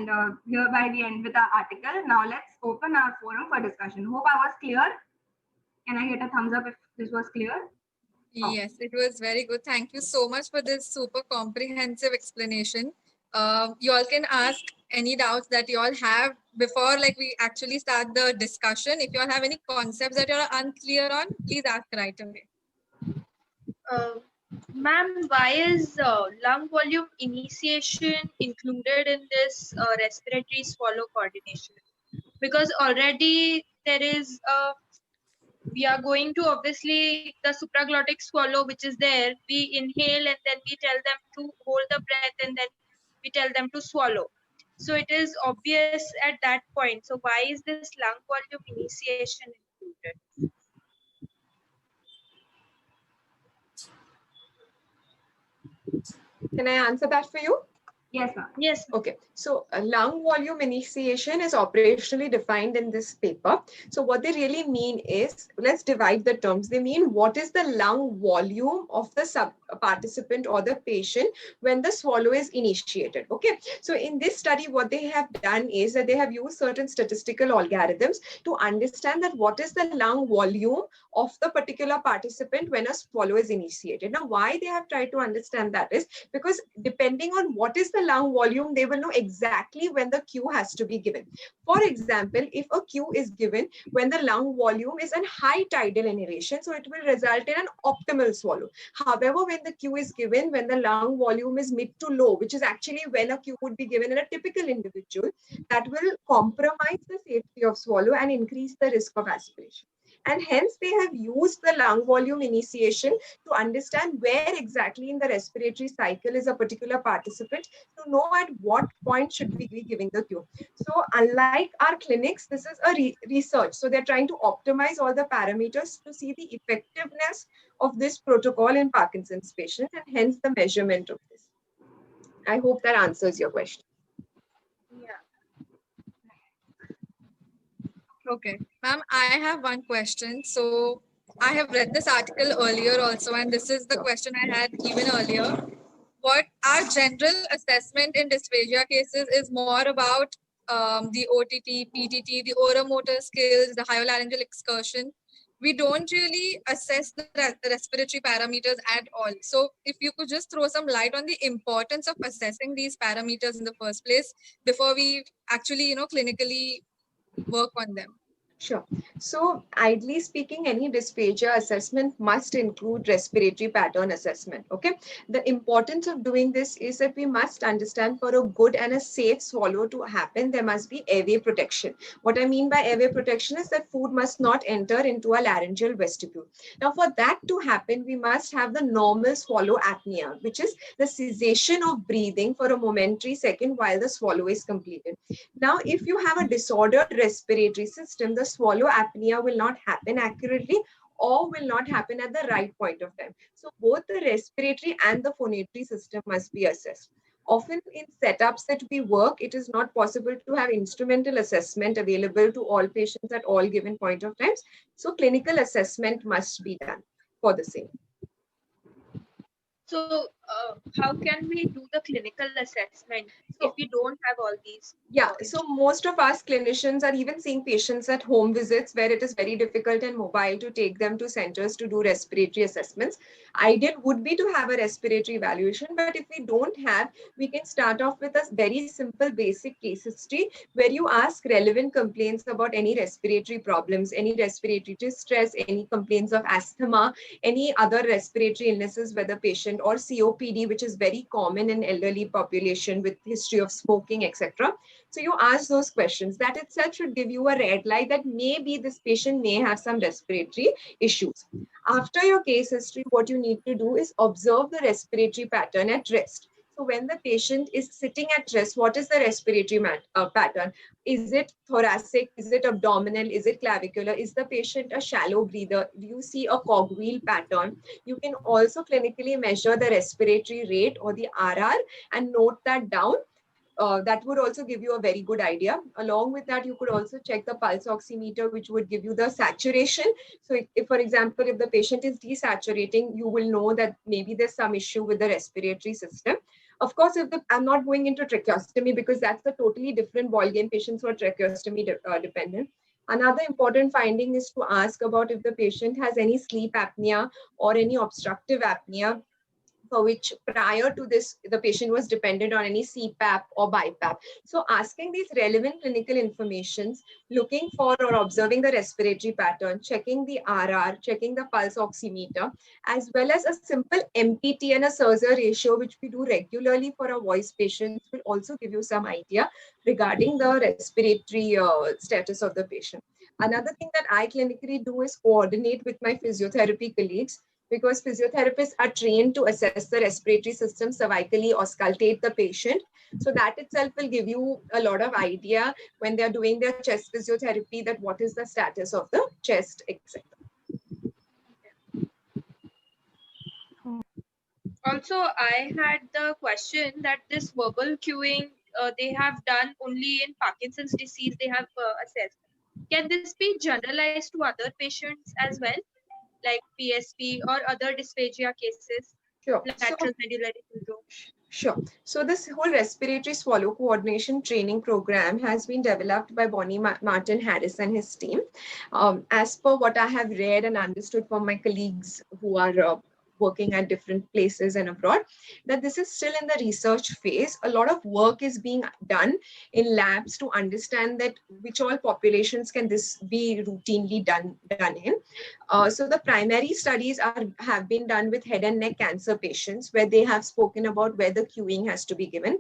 And hereby we end with our article. Now let's open our forum for discussion. Hope I was clear. Can I get a thumbs up if this was clear? Yes, it was very good. Thank you so much for this super comprehensive explanation. You all can ask any doubts that you all have before like we actually start the discussion. If you all have any concepts that you are unclear on, please ask right away. Ma'am, why is lung volume initiation included in this respiratory swallow coordination? Because already there is we are going to obviously the supraglottic swallow which is there. We inhale and then we tell them to hold the breath and then we tell them to swallow. So it is obvious at that point. So why is this lung volume initiation included? Can I answer that for you? Yes, ma'am. Yes. Okay, so lung volume initiation is operationally defined in this paper. So what they really mean is, let's divide the terms. They mean what is the lung volume of the participant or the patient when the swallow is initiated. Okay, so in this study, what they have done is that they have used certain statistical algorithms to understand that what is the lung volume of the particular participant when a swallow is initiated. Now, why they have tried to understand that is because depending on what is the lung volume, they will know exactly when the cue has to be given. For example, if a cue is given when the lung volume is in high tidal inhalation, so it will result in an optimal swallow. However, when the cue is given when the lung volume is mid to low, which is actually when a cue would be given in a typical individual, that will compromise the safety of swallow and increase the risk of aspiration. And hence they have used the lung volume initiation to understand where exactly in the respiratory cycle is a particular participant, to know at what point should we be giving the cue. So unlike our clinics, this is a research. So they're trying to optimize all the parameters to see the effectiveness of this protocol in Parkinson's patients and hence the measurement of this. I hope that answers your question. Yeah. Okay, ma'am, I have one question. So I have read this article earlier also, and this is the question I had even earlier. What our general assessment in dysphagia cases is more about the OTT, PTT, the oromotor skills, the hyolaryngeal excursion. We don't really assess the respiratory parameters at all. So if you could just throw some light on the importance of assessing these parameters in the first place before we actually, clinically work on them. Sure. So ideally speaking, any dysphagia assessment must include respiratory pattern assessment. Okay. The importance of doing this is that we must understand for a good and a safe swallow to happen, there must be airway protection. What I mean by airway protection is that food must not enter into a laryngeal vestibule. Now for that to happen, we must have the normal swallow apnea, which is the cessation of breathing for a momentary second while the swallow is completed. Now, if you have a disordered respiratory system, the swallow apnea will not happen accurately or will not happen at the right point of time. So both the respiratory and the phonatory system must be assessed. Often in setups that we work, it is not possible to have instrumental assessment available to all patients at all given point of times. So clinical assessment must be done for the same. So how can we do the clinical assessment if we don't have all these? Yeah, so most of us clinicians are even seeing patients at home visits where it is very difficult and mobile to take them to centers to do respiratory assessments. Ideal would be to have a respiratory evaluation, but if we don't have, we can start off with a very simple basic case history where you ask relevant complaints about any respiratory problems, any respiratory distress, any complaints of asthma, any other respiratory illnesses, whether patient or COPD, which is very common in elderly population with history of smoking, etc. So you ask those questions. That itself should give you a red light that maybe this patient may have some respiratory issues. After your case history, what you need to do is observe the respiratory pattern at rest. So when the patient is sitting at rest, what is the respiratory pattern? Is it thoracic? Is it abdominal? Is it clavicular? Is the patient a shallow breather? Do you see a cogwheel pattern? You can also clinically measure the respiratory rate or the RR and note that down. That would also give you a very good idea. Along with that, you could also check the pulse oximeter, which would give you the saturation. So if, for example, if the patient is desaturating, you will know that maybe there's some issue with the respiratory system. Of course, I'm not going into tracheostomy because that's a totally different ballgame. Patients who are tracheostomy dependent. Another important finding is to ask about if the patient has any sleep apnea or any obstructive apnea, for which prior to this, the patient was dependent on any CPAP or BiPAP. So asking these relevant clinical informations, looking for or observing the respiratory pattern, checking the RR, checking the pulse oximeter, as well as a simple MPT and a Serzer ratio, which we do regularly for our voice patients, will also give you some idea regarding the respiratory status of the patient. Another thing that I clinically do is coordinate with my physiotherapy colleagues, because physiotherapists are trained to assess the respiratory system cervically, auscultate the patient. So that itself will give you a lot of idea when they're doing their chest physiotherapy, that what is the status of the chest, etc. Also, I had the question that this verbal cueing they have done only in Parkinson's disease, they have assessed. Can this be generalized to other patients as well, like PSP or other dysphagia cases, Sure. lateral medullary syndrome? Sure. So this whole respiratory swallow coordination training program has been developed by Bonnie Martin Harris and his team. As per what I have read and understood from my colleagues who are working at different places and abroad, that this is still in the research phase. A lot of work is being done in labs to understand that which all populations can this be routinely done in. So the primary studies have been done with head and neck cancer patients, where they have spoken about where the cueing has to be given.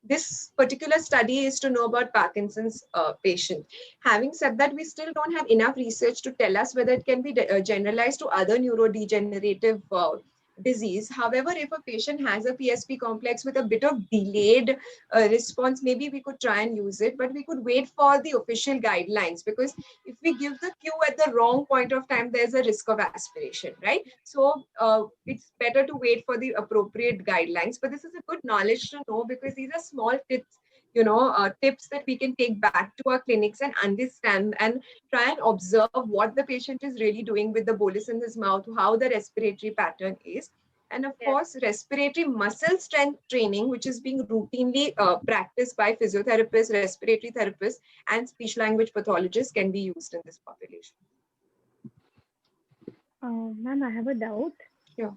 This particular study is to know about Parkinson's patient. Having said that, we still don't have enough research to tell us whether it can be generalized to other neurodegenerative disease. However, if a patient has a PSP complex with a bit of delayed response, maybe we could try and use it, but we could wait for the official guidelines, because if we give the cue at the wrong point of time, there's a risk of aspiration, right? So it's better to wait for the appropriate guidelines. But this is a good knowledge to know, because these are small tips, tips that we can take back to our clinics and understand and try and observe what the patient is really doing with the bolus in his mouth, how the respiratory pattern is. And of course, respiratory muscle strength training, which is being routinely practiced by physiotherapists, respiratory therapists, and speech language pathologists, can be used in this population. Ma'am, I have a doubt. Sure.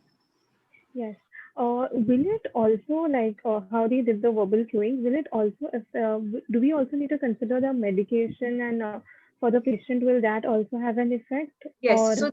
Yes. Will it also, like how they did the verbal cueing, will it also, do we also need to consider the medication, and for the patient, will that also have an effect? Yes.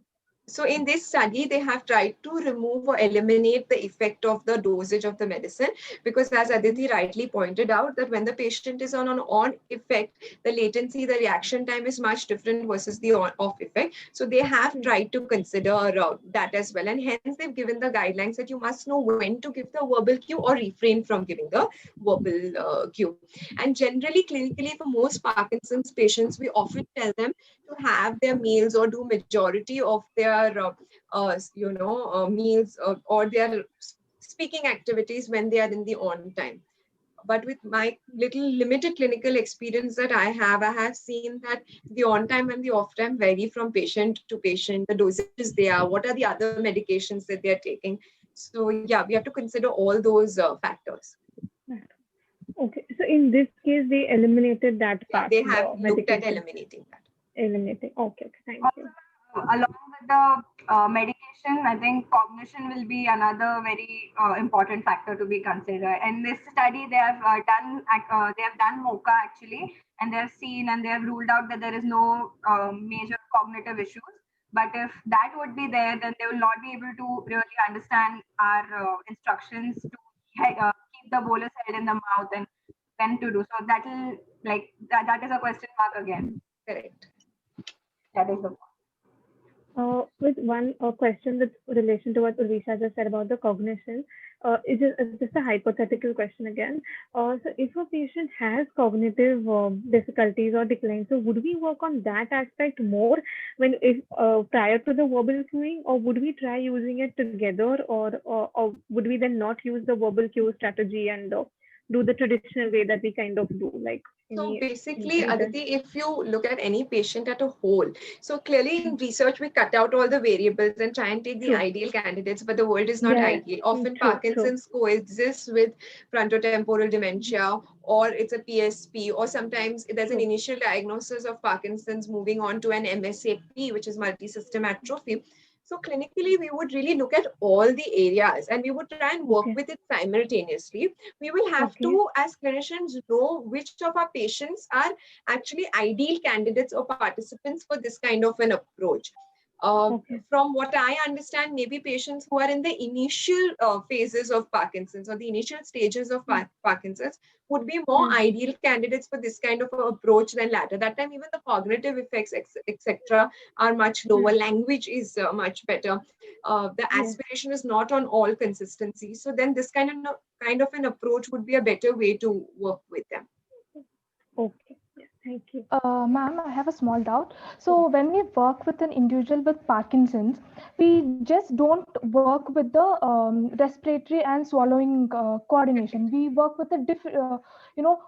So in this study, they have tried to remove or eliminate the effect of the dosage of the medicine, because as Aditi rightly pointed out, that when the patient is on an on effect, the latency, the reaction time is much different versus the on off effect. So they have tried to consider that as well. And hence they've given the guidelines that you must know when to give the verbal cue or refrain from giving the verbal cue. And generally, clinically, for most Parkinson's patients, we often tell them to have their meals or do majority of their meals or their speaking activities when they are in the on time. But with my little limited clinical experience that I have seen that the on time and the off time vary from patient to patient, the dosages they are, what are the other medications that they are taking. So yeah, we have to consider all those factors. Okay, so in this case, they eliminated that part. They have looked at medication. eliminating that. Eliminating. Okay, thank you. Along with the medication, I think cognition will be another very important factor to be considered. In this study, they have done MOCA actually, and they have seen and they have ruled out that there is no major cognitive issues. But if that would be there, then they will not be able to really understand our instructions to keep the bolus held in the mouth and when to do. So that will that is a question mark again. Correct. That is the point. With one question with relation to what Ulisha just said about the cognition, is just a hypothetical question again. So if a patient has cognitive difficulties or decline, so would we work on that aspect more if prior to the verbal cueing, or would we try using it together, or would we then not use the verbal cue strategy and do the traditional way that we kind of do, like So any basically, any Aditi, if you look at any patient at a whole, so clearly in research, we cut out all the variables and try and take the True. ideal candidates, but the world is not Yeah, ideal. Often true, true. Parkinson's coexists with frontotemporal dementia, or it's a PSP, or sometimes there's an True. initial diagnosis of Parkinson's moving on to an MSAP, which is multi-system atrophy. So clinically, we would really look at all the areas and we would try and work Okay. with it simultaneously. We will have Okay. to, as clinicians, know which of our patients are actually ideal candidates or participants for this kind of an approach. Okay. From what I understand, maybe patients who are in the initial phases of Parkinson's or the initial stages of Parkinson's would be more ideal candidates for this kind of approach than latter. That time, even the cognitive effects, etc., are much lower. Language is much better. The Yes. aspiration is not on all consistency. So then this kind of an approach would be a better way to work with them. Okay. Yeah, thank you. Ma'am, I have a small doubt. So when we work with an individual with Parkinson's, we just don't work with the respiratory and swallowing coordination. We work with a different,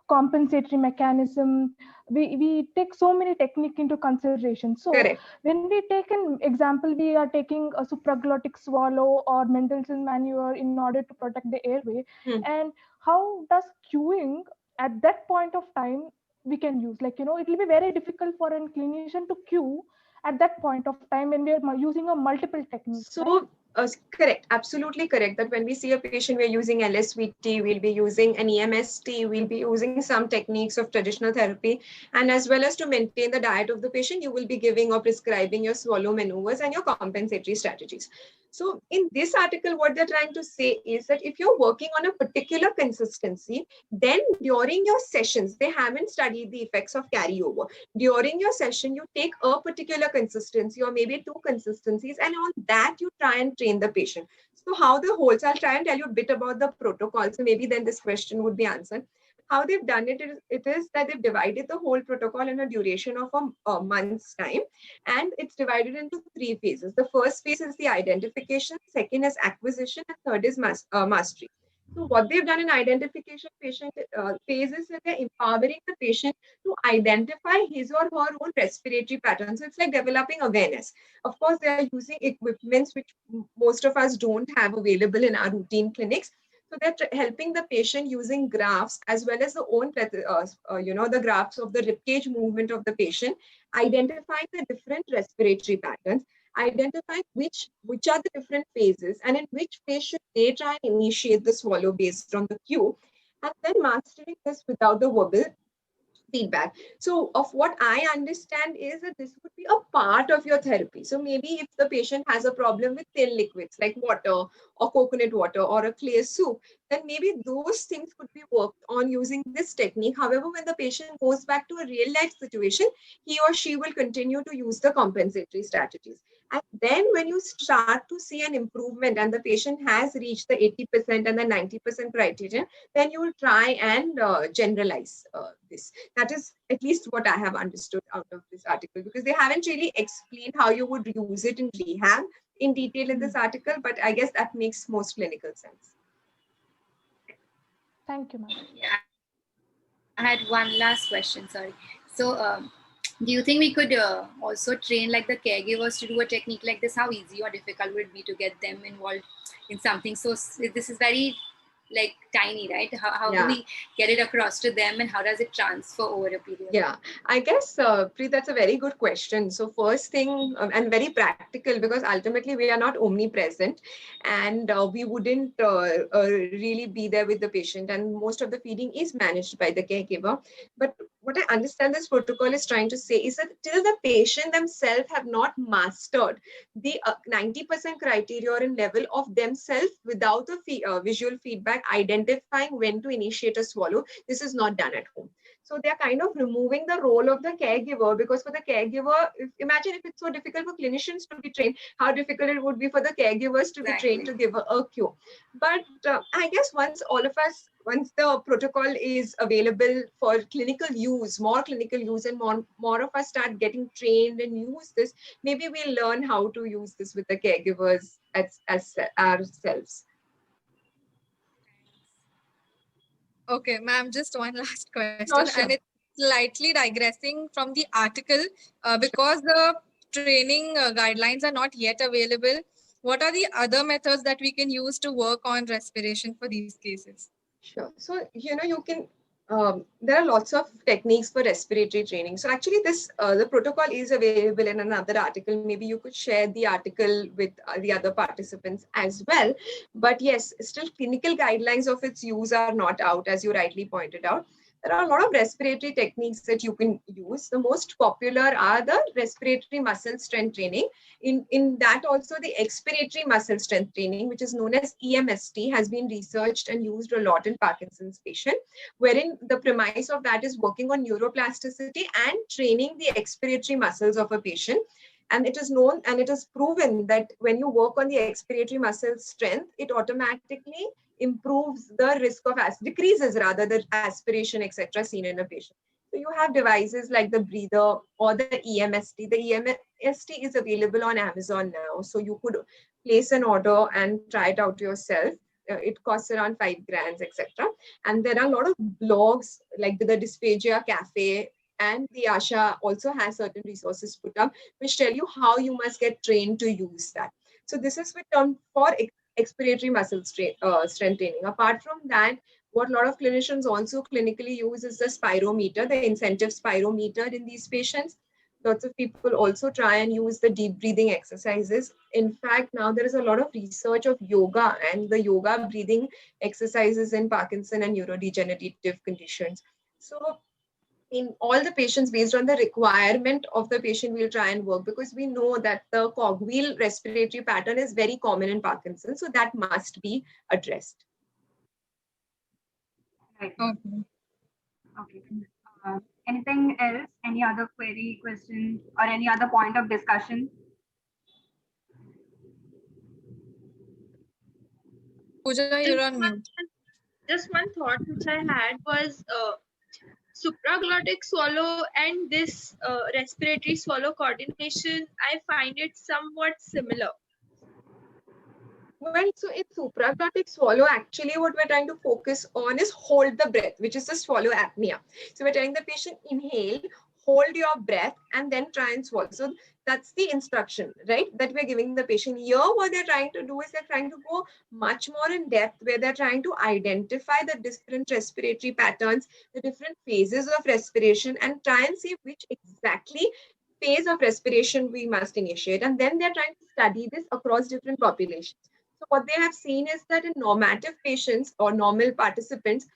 compensatory mechanism. We take so many technique into consideration. So Correct. when we take an example, we are taking a supraglottic swallow or Mendelssohn maneuver in order to protect the airway. And how does queuing at that point of time we can use, like, it will be very difficult for a clinician to queue at that point of time when we are using a multiple techniques, right? So, correct, absolutely correct. That when we see a patient, we're using LSVT, we'll be using an EMST, we'll be using some techniques of traditional therapy, and as well as to maintain the diet of the patient, you will be giving or prescribing your swallow maneuvers and your compensatory strategies. So, in this article, what they're trying to say is that if you're working on a particular consistency, then during your sessions, they haven't studied the effects of carryover. During your session, you take a particular consistency or maybe two consistencies, and on that you try and train the patient. So how the whole, so I'll try and tell you a bit about the protocol. So maybe then this question would be answered. How they've done it is that they've divided the whole protocol in a duration of a month's time, and it's divided into three phases. The first phase is the identification, second is acquisition, and third is mastery. So what they've done in identification patient phase is that they're empowering the patient to identify his or her own respiratory patterns. So it's like developing awareness. Of course, they are using equipments which most of us don't have available in our routine clinics. So they're helping the patient using graphs as well as the graphs of the ribcage movement of the patient, identifying the different respiratory patterns, identifying which are the different phases and in which phase should they try and initiate the swallow based on the cue, and then mastering this without the verbal feedback. So of what I understand is that this would be a part of your therapy. So maybe if the patient has a problem with thin liquids like water or coconut water or a clear soup, then maybe those things could be worked on using this technique. However, when the patient goes back to a real life situation, he or she will continue to use the compensatory strategies. And then when you start to see an improvement and the patient has reached the 80% and the 90% criterion, then you will try and generalize this. That is at least what I have understood out of this article, because they haven't really explained how you would use it in rehab in detail in this article, but I guess that makes most clinical sense. Thank you, ma'am. Yeah. I had one last question, sorry. So, do you think we could also train like the caregivers to do a technique like this? How easy or difficult would it be to get them involved in something? So this is very like tiny, right? How do we get it across to them, and how does it transfer over a period? Yeah, I guess, Preet, that's a very good question. So first thing, and very practical, because ultimately we are not omnipresent and we wouldn't really be there with the patient, and most of the feeding is managed by the caregiver. But what I understand this protocol is trying to say is that till the patient themselves have not mastered the 90% criterion level of themselves without a visual feedback, identifying when to initiate a swallow, this is not done at home. So they're kind of removing the role of the caregiver, because for the caregiver, imagine if it's so difficult for clinicians to be trained, how difficult it would be for the caregivers to be trained to give a cue. But I guess once the protocol is available for clinical use, more clinical use, and more of us start getting trained and use this, maybe we'll learn how to use this with the caregivers as ourselves. Okay, ma'am, just one last question, sure. and it's slightly digressing from the article because the training guidelines are not yet available. What are the other methods that we can use to work on respiration for these cases? Sure. So, you can, there are lots of techniques for respiratory training. So actually the protocol is available in another article. Maybe you could share the article with the other participants as well. But yes, still clinical guidelines of its use are not out, as you rightly pointed out. There are a lot of respiratory techniques that you can use. The most popular are the respiratory muscle strength training. In that also the expiratory muscle strength training, which is known as EMST, has been researched and used a lot in Parkinson's patient, wherein the premise of that is working on neuroplasticity and training the expiratory muscles of a patient. And it is known and it is proven that when you work on the expiratory muscle strength, it automatically improves the risk of decreases rather the aspiration, etc., seen in a patient. So you have devices like the breather or the EMST. The EMST is available on Amazon now. So you could place an order and try it out yourself. It costs around 5 grand, etc. And there are a lot of blogs like the Dysphagia Cafe, and the ASHA also has certain resources put up which tell you how you must get trained to use that. So this is for expiratory muscle strength training. Apart from that, what a lot of clinicians also clinically use is the spirometer, the incentive spirometer in these patients. Lots of people also try and use the deep breathing exercises. In fact, now there is a lot of research of yoga and the yoga breathing exercises in Parkinson and neurodegenerative conditions. So in all the patients, based on the requirement of the patient, we'll try and work, because we know that the cogwheel respiratory pattern is very common in Parkinson's, so that must be addressed. Right. Okay. Okay. Anything else? Any other query, question, or any other point of discussion? Pooja, you're on mute. Just one thought which I had was supraglottic swallow and this respiratory swallow coordination. I find it somewhat similar. Well, so in supraglottic swallow, actually what we're trying to focus on is hold the breath, which is the swallow apnea. So we're telling the patient, inhale, hold your breath, and then try and swallow. So that's the instruction, right, that we're giving the patient. Here, what they're trying to do is they're trying to go much more in depth, where they're trying to identify the different respiratory patterns, the different phases of respiration, and try and see which exactly phase of respiration we must initiate. And then they're trying to study this across different populations. So what they have seen is that in normative patients or normal participants,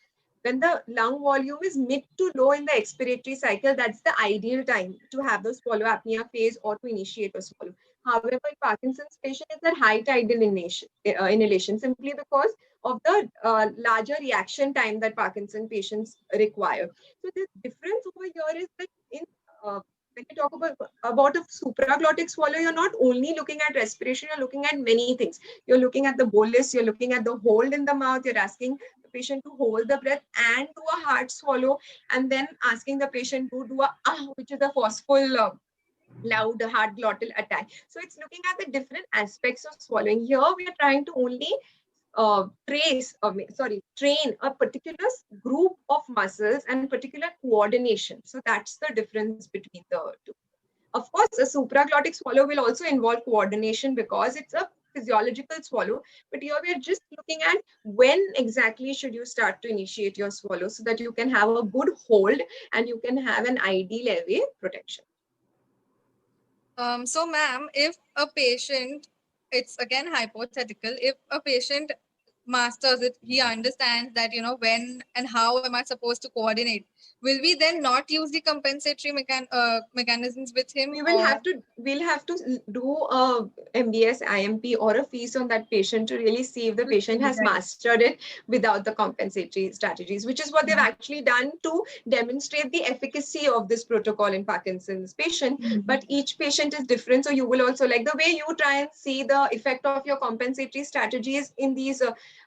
when the lung volume is mid to low in the expiratory cycle, that's the ideal time to have the swallow apnea phase or to initiate a swallow. However, in Parkinson's patient, it's at high tidal inhalation simply because of the larger reaction time that Parkinson patients require. So the difference over here is that when you talk about a supraglottic swallow, you're not only looking at respiration, you're looking at many things. You're looking at the bolus, you're looking at the hold in the mouth, you're asking the patient to hold the breath and do a hard swallow, and then asking the patient to do a which is a forceful loud hard glottal attack. So it's looking at the different aspects of swallowing. Here we are trying to only train a particular group of muscles and particular coordination. So that's the difference between the two. Of course, a supraglottic swallow will also involve coordination because it's a physiological swallow. But here we are just looking at when exactly should you start to initiate your swallow so that you can have a good hold and you can have an ideal airway protection. So, ma'am, if a patient, it's again hypothetical, if a patient masters it, he understands that, when and how am I supposed to coordinate, will we then not use the compensatory mechanisms with him? We'll have to do a MBS IMP or a feast on that patient to really see if the patient has mastered it without the compensatory strategies, which is what they've actually done to demonstrate the efficacy of this protocol in Parkinson's patient. But each patient is different. So you will also, like the way you try and see the effect of your compensatory strategies in these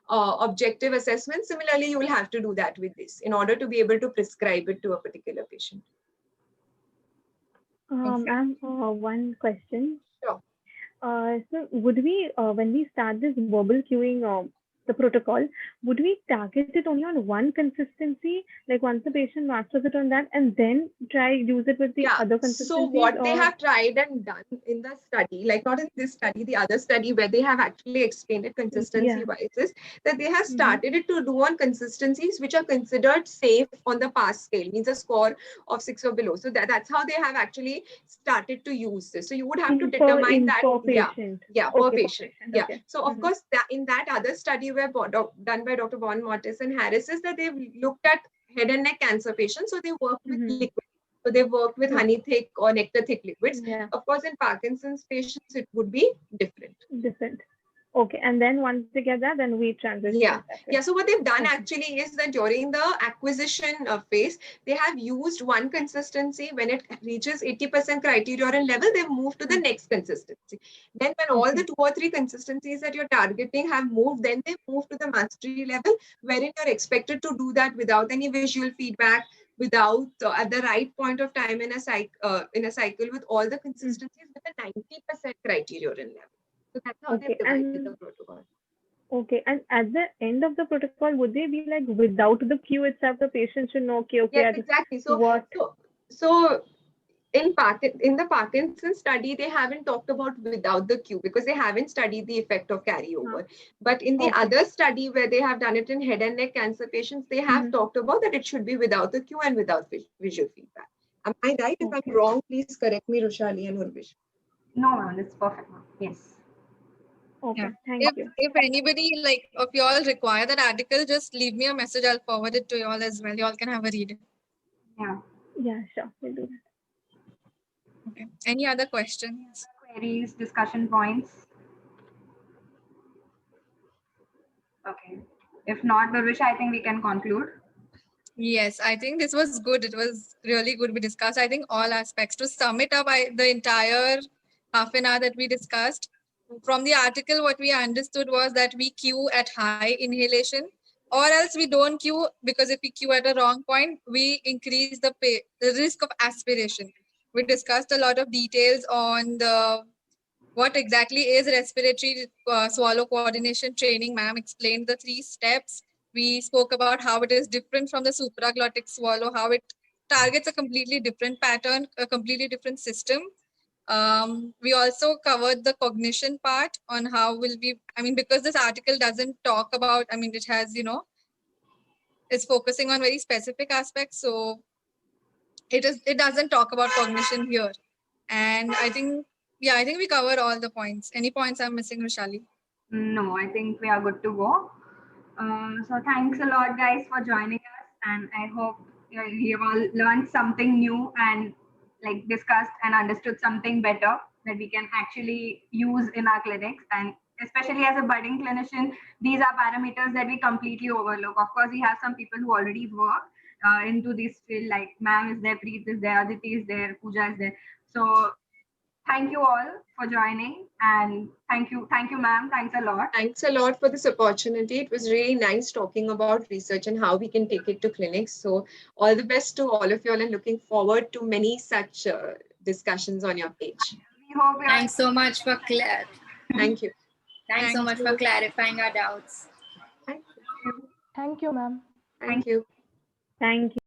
objective assessments, similarly, you will have to do that with this in order to be able to prescribe it to a particular patient. Ma'am, one question. Sure. So would we, when we start this verbal cueing the protocol, would we target it only on one consistency? Like once the patient masters it on that, and then try use it with the other consistencies? So what they have tried and done in the study, like not in this study, the other study where they have actually explained it consistency wise, is that they have started it to do on consistencies which are considered safe on the PASS scale, means a score of 6 or below. So that's how they have actually started to use this. So you would have to determine that. Per patient. Per patient. Okay. So of course, in that other study where done by Dr. Bon Mortis and Harris, is that they've looked at head and neck cancer patients. So they worked with liquid. So they worked with honey thick or nectar thick liquids. Of course, in Parkinson's patients, it would be different. Okay, and then once they get that, then we transition. So what they've done actually is that during the acquisition phase, they have used one consistency. When it reaches 80% criterion level, they've moved to the next consistency. Then when all the 2 or 3 consistencies that you're targeting have moved, then they move to the mastery level, wherein you're expected to do that without any visual feedback, without at the right point of time in a cycle with all the consistencies with a 90% criterion level. So that's how they've divided the protocol. Okay, and at the end of the protocol, would they be like without the cue itself, the patient should know, okay, yes, exactly. So in the Parkinson's study, they haven't talked about without the cue because they haven't studied the effect of carryover. But in the other study where they have done it in head and neck cancer patients, they have talked about that it should be without the cue and without visual feedback. Am I right? If I'm wrong, please correct me, Roshali and Urvish. No, ma'am, that's perfect. Yes. Okay, thank you. If anybody like of y'all require that article, just leave me a message. I'll forward it to y'all as well. Y'all can have a read. Yeah, sure. We'll do that. Okay. Any other questions? Queries, discussion points? Okay. If not, Urvish, I think we can conclude. Yes, I think this was good. It was really good. We discussed, I think, all aspects. To sum it up, the entire half an hour that we discussed, from the article, what we understood was that we cue at high inhalation, or else we don't cue, because if we cue at a wrong point, we increase the risk of aspiration. We discussed a lot of details on what exactly is respiratory swallow coordination training. Ma'am explained the 3 steps. We spoke about how it is different from the supraglottic swallow, how it targets a completely different pattern, a completely different system. We also covered the cognition part on how will we, because this article doesn't talk about, it has, it's focusing on very specific aspects. So it doesn't talk about cognition here. And I think we covered all the points. Any points I'm missing, Roshali? No, I think we are good to go. So thanks a lot, guys, for joining us. And I hope you have all learned something new and like discussed and understood something better that we can actually use in our clinics. And especially as a budding clinician, these are parameters that we completely overlook. Of course, we have some people who already work into this field, like ma'am is there, Preet is there, Aditi is there, Pooja is there. So thank you all for joining, and thank you, ma'am. Thanks a lot. Thanks a lot for this opportunity. It was really nice talking about research and how we can take it to clinics. So all the best to all of you all, and looking forward to many such discussions on your page. We hope Thanks so much for Thank you. Thanks so much for clarifying our doubts. Thank you. Thank you, ma'am. Thank you. Thank you.